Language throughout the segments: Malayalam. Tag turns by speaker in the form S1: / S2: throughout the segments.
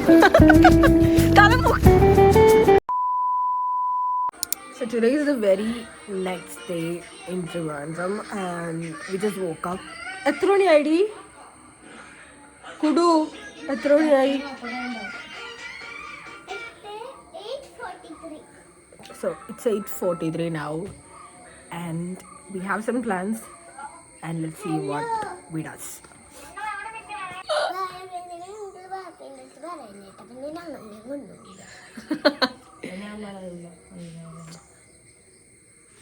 S1: So today is the very next day in Trivandrum and we just woke up. എത്ര മണിയായി കുടു? എത്ര മണിയായി? So it's 8:43 now and we have some plans and let's see what we does.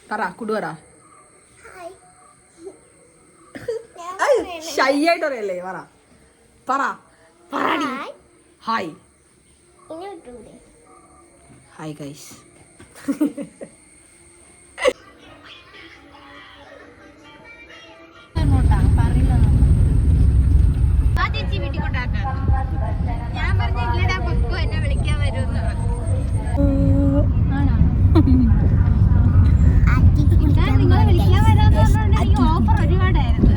S1: പറ കുടു പറ. ഷൈ ആയിട്ട് പറയല്ലേ? പറ പറ പറടി. Hi hi guys.
S2: ഞാൻ പറഞ്ഞില്ലടാ പൊക്കോ എന്നെ വിളിക്കാൻ വരുമെന്ന്. നിങ്ങളെ വിളിക്കാൻ വരാന്ന് പറഞ്ഞിട്ടുണ്ടെങ്കിൽ ഓഫർ ഒരുപാടായിരുന്നു.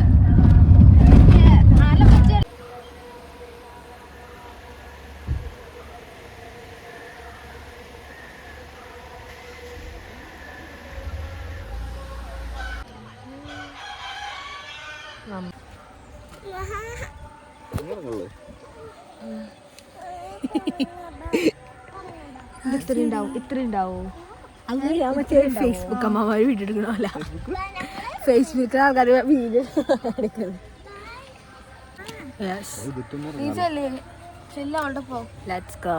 S2: ഇത്ര ഉണ്ടാവോ?
S1: അങ്ങനെ ഞാൻ മറ്റേ ഫേസ്ബുക്ക് അമ്മമാര് വീഡിയോ എടുക്കണമല്ല. ഫേസ്ബുക്കിൽ ആൾക്കാർ വീഡിയോ എടുക്കുന്നത്. Let's go.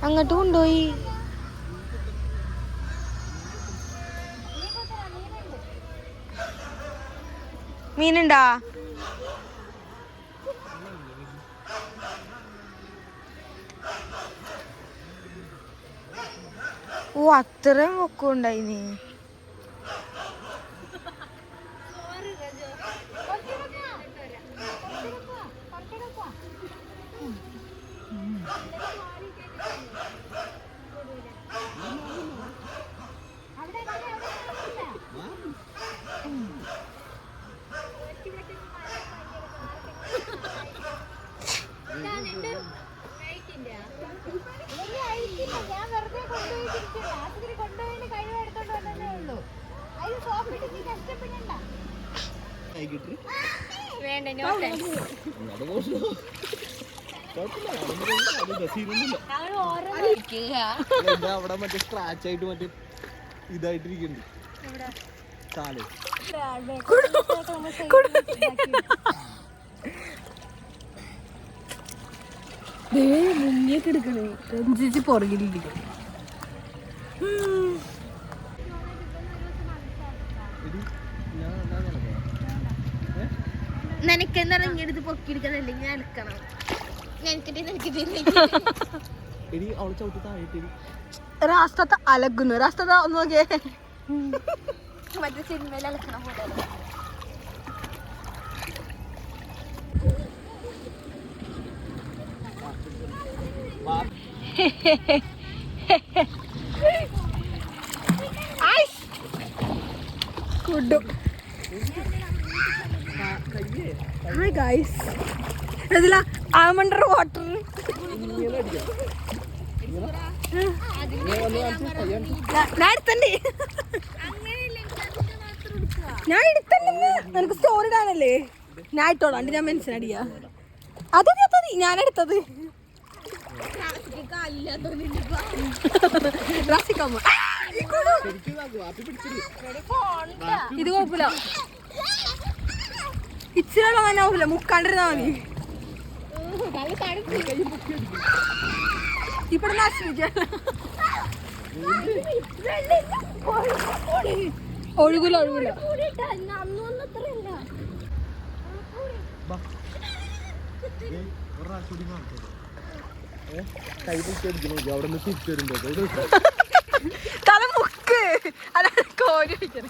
S2: അങ്ങോട്ട് കൊണ്ടുപോയി. മീനുണ്ടാ? ഓ അത്രയും പൊക്കമുണ്ടായി. നീ
S3: അവിടെ മറ്റേ സ്ക്രാച്ച് ആയിട്ട് മറ്റേ ഇതായിട്ടിരിക്കുന്നുണ്ട്.
S1: മുങ്ങിയൊക്കെ എടുക്കണേ. രഞ്ജിച്ച് പുറകിലിരിക്കും.
S2: നിനക്കെന്താ ഇങ്ങെടുത്ത് പൊക്കിയെടുക്കണല്ലേ? ഞാൻ എടുക്കണം.
S1: രാഷ്ട്രത്തെ അലക്കുന്നു. രാഷ്ട്രത ഒന്ന് നോക്കിയേ.
S2: മറ്റേ സിനിമയിൽ അലക്കണ പോലെ.
S1: Hi guys. Adila, I'm under water. ഞാൻ എടുത്തല്ലേ. നിനക്ക് സ്റ്റോറി ഇടാനല്ലേ? ഞാൻ ഇട്ടോളാണ്ട്. ഞാൻ മനസ്സിലടിയ അതെ ഞാൻ എടുത്തത്. ഇത് കുഴപ്പമില്ല. ഇച്ചിരി തന്നെ ആവില്ല. മുക്കാണ്ടിരുന്നാ മതി. ഇവിടെ ഒഴുകില്ല.
S3: കൈ പിടിച്ചെടുക്കണോ അവിടെ നിന്ന് തിരിച്ചു വരുമ്പോ
S1: തല മുക്ക് അതാണ് കോരി വയ്ക്കണേ.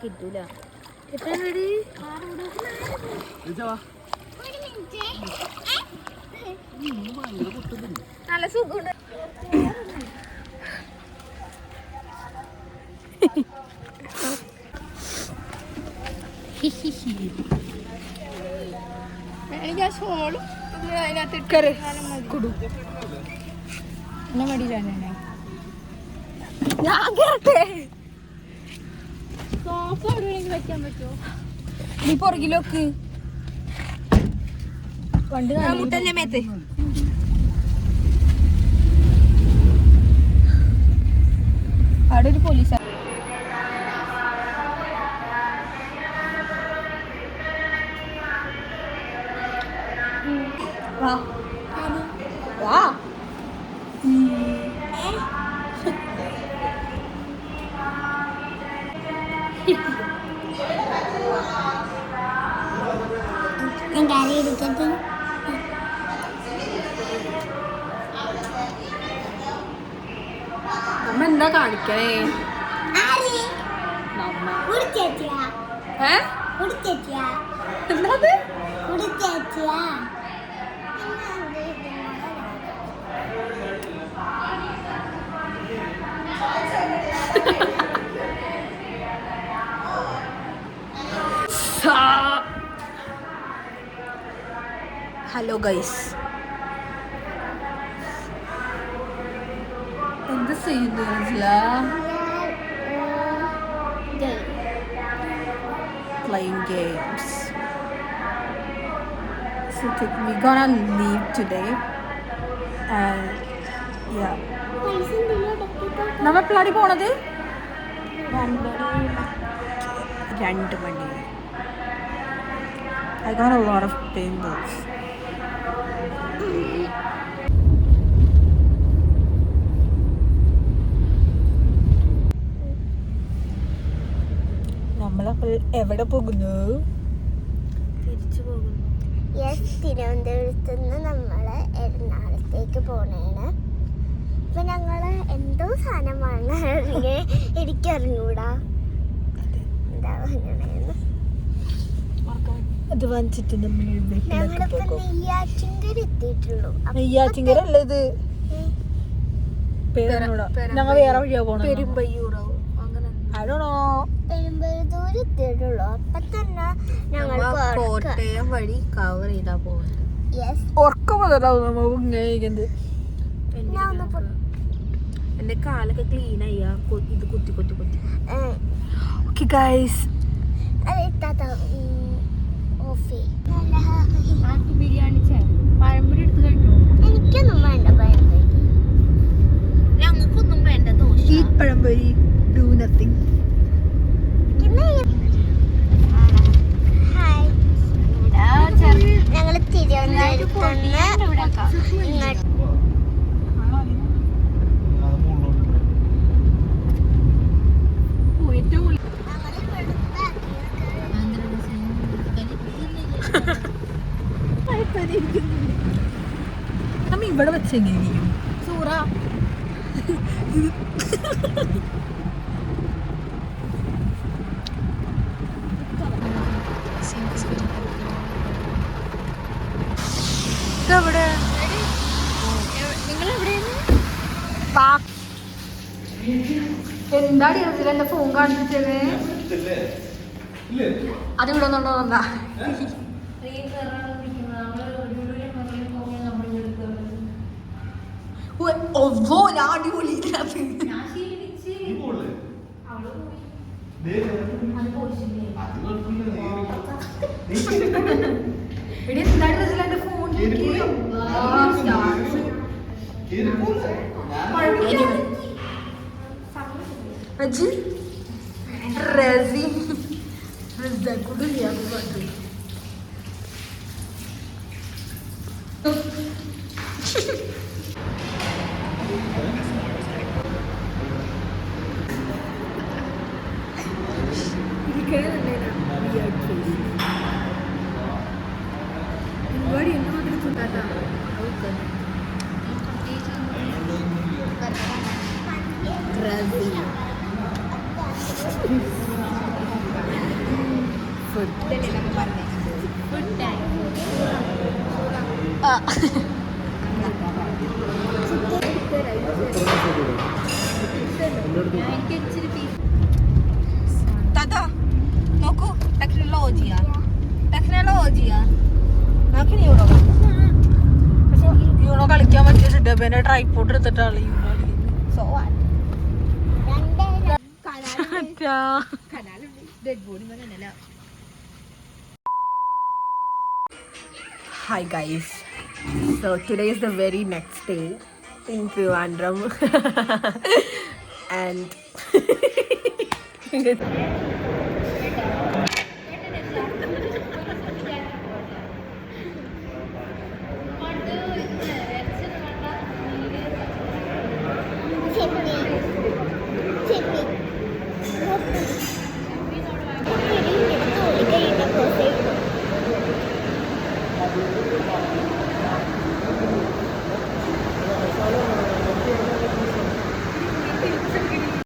S2: കിട്ടൂല നല്ല സുഖമുണ്ട്. എനിക്ക് ആ ഷോളും അതിനകത്ത് എന്നെ മടിയിലാണ് ഞാൻ കേട്ടെ. സോഫ എവിടെയെങ്കിലും വെക്കാൻ പറ്റുമോ? നീ പുറകിലൊക്കെ പണ്ട് മുട്ടല്ലേ മേത്ത്. അവിടെ ഒരു പോലീസ് വാ വാ. നമ്മ എന്താ കാണിക്കണേ? എന്താ ഹലോ ഗൈസ്, എന്ത് ചെയ്യുന്നു? Playing games. So we're gonna leave today, and yeah. നമ്മ എപ്പോഴാണ് പോണത്? 2 മണി. I got a lot of pimples. നമ്മളപ്പോൾ എവിടെ പോകുന്നു? തിരിച്ചു പോകുന്നു. തിരുവനന്തപുരത്ത് നിന്ന് നമ്മള് എറണാകുളത്തേക്ക് പോണേണ്. അപ്പൊ ഞങ്ങള് എന്തോ സാധനം വാങ്ങാണെങ്കിൽ എനിക്കറിഞ്ഞൂടാ എന്താ വാങ്ങണേന്ന്.
S1: അത് വാങ്ങിച്ചിട്ട് നമ്മൾ
S2: ഞങ്ങളിപ്പോ നെയ്യാറ്റിൻകര എത്തിയിട്ടുള്ളൂ.
S1: നെയ്യാറ്റിൻകര അല്ല ഇത്, ഞങ്ങൾ വേറെ വഴിയാ പോണത്. പെരുമ്പയ്യൂറോ അങ്ങനെ
S2: പെരുമ്പഴൂർ എത്തിയിട്ടുള്ളൂ. അപ്പൊ തന്നെ ഞങ്ങൾ
S1: കോട്ടയം വഴി കവർ ചെയ്താ പോകുന്നത്. ഉറക്കം മുതലാവും ഇങ്ങനെ. എന്റെ കാലൊക്കെ ക്ലീൻ ആയി ഇത് കുത്തി കുത്തി കുത്തി. ഓക്കെ ഗൈസ്,
S2: ബിരിയാണി പഴംപൊരി എടുത്ത് കഴിക്കും. എനിക്കൊന്നും വേണ്ട പഴംപൊരി, ഞങ്ങൾക്കൊന്നും വേണ്ട dosa.
S1: Eat pazhampori, do nothing.
S2: ഞങ്ങൾ തിരുവനന്തപുരത്ത്
S1: നമ്മ ഇവിടെ വെച്ചെങ്ങനെയും സൂറ എവിടെ എന്താടി എന്റെ ഫോൺ കാണിച്ചത്? അത് ഇവിടെ ഒന്നുണ്ടോ എന്താ? അടിപൊളി. Brazil. Food.
S2: Food time. എനിക്ക് ഇച്ചിരി പീസ്.
S1: Tata, നോക്കൂ ടെക്നോളജിയാ നോക്കിനി യൂണോ പക്ഷെ യൂണോ കളിക്കാൻ പറ്റിയ സിഡബേന്റെ ട്രൈപ്പോർട്ട് എടുത്തിട്ടാണ് യൂണോ കളിക്കുന്നത്. So Hi guys, so today is the very next day in Trivandrum and